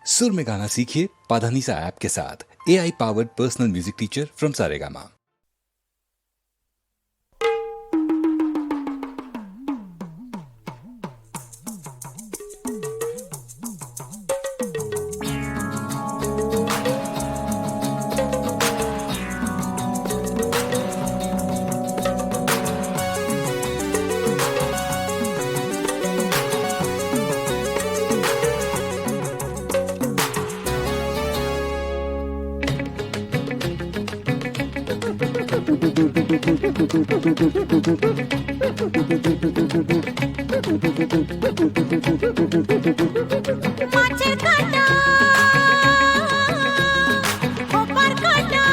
सुर में गाना सीखिए पाधानीसा ऐप के साथ। AI powered personal music teacher from Saregama. মাছের কাঁটা খোপার কাঁটা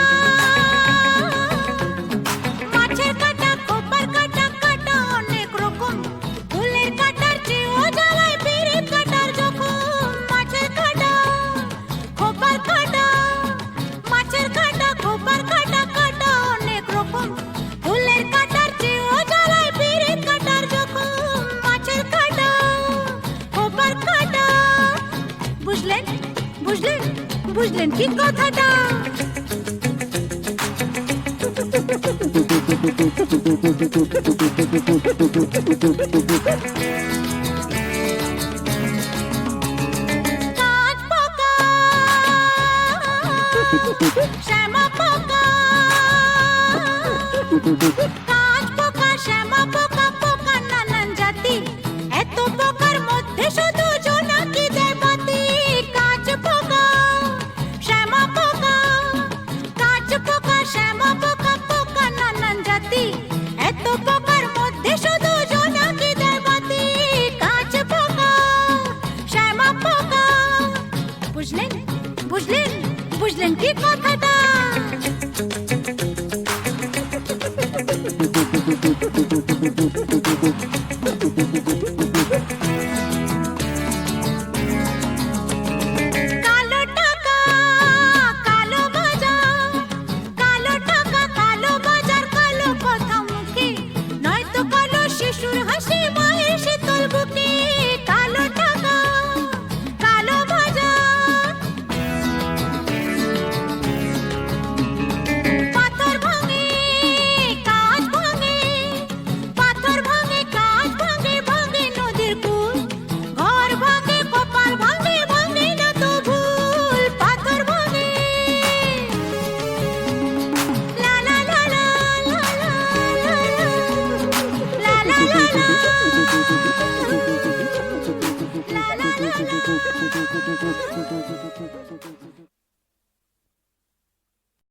মাছের কাঁটা খোপার কাঁটা কাঁটা অনেক রকম ফুলের কাঁটার চেয়েও জ্বালায় পিরিত কাঁটার জখম মাছের কাঁটা খোপার কাঁটা মাছের কাঁটা খোপার কাঁটা কাঁটা অনেক রকম ফুলের কাঁটার চেয়েও জ্বালায় পিরিত কাঁটার জখম মাছের কাঁটা খোপার কাঁটা বুঝলেন বুঝলেন বুঝলেন কি কথাটা কাঁচ পোকা শ্যামা পোকা কাঁচ পোকা শ্যামা পোকা পোকা নানান জাতি এত পোকার মধ্যে শুধু জোনাকি দেয় বাতি কাঁচ পোকা শ্যামা পোকা কাঁচ পোকা শ্যামা পোকা পোকা নানান জাতি এত পোকার মধ্যে শুধু জোনাকি দেয় বাতি কাঁচ পোকা শ্যামা পোকা বুঝলেন বুঝলেন বুঝলেন কি কথাটা কালো টাকা কালো বাজার কালো টাকা কালো বাজার কালো কথা মুখে নয়তো কালো শিশুর হাসি মায়ের শীতল বুকে কালো টাকা কালো বাজার পাথর ভাঙে কাঁচ ভাঙে পাথর ভাঙে কাঁচ ভাঙে ভাঙে নদীর কুল ঘর ভাঙে কপাল ভাঙে ভাঙে না তো ভুল পাথর ভাঙে লা লা লা লা লা লা লা লা লা লা লা লা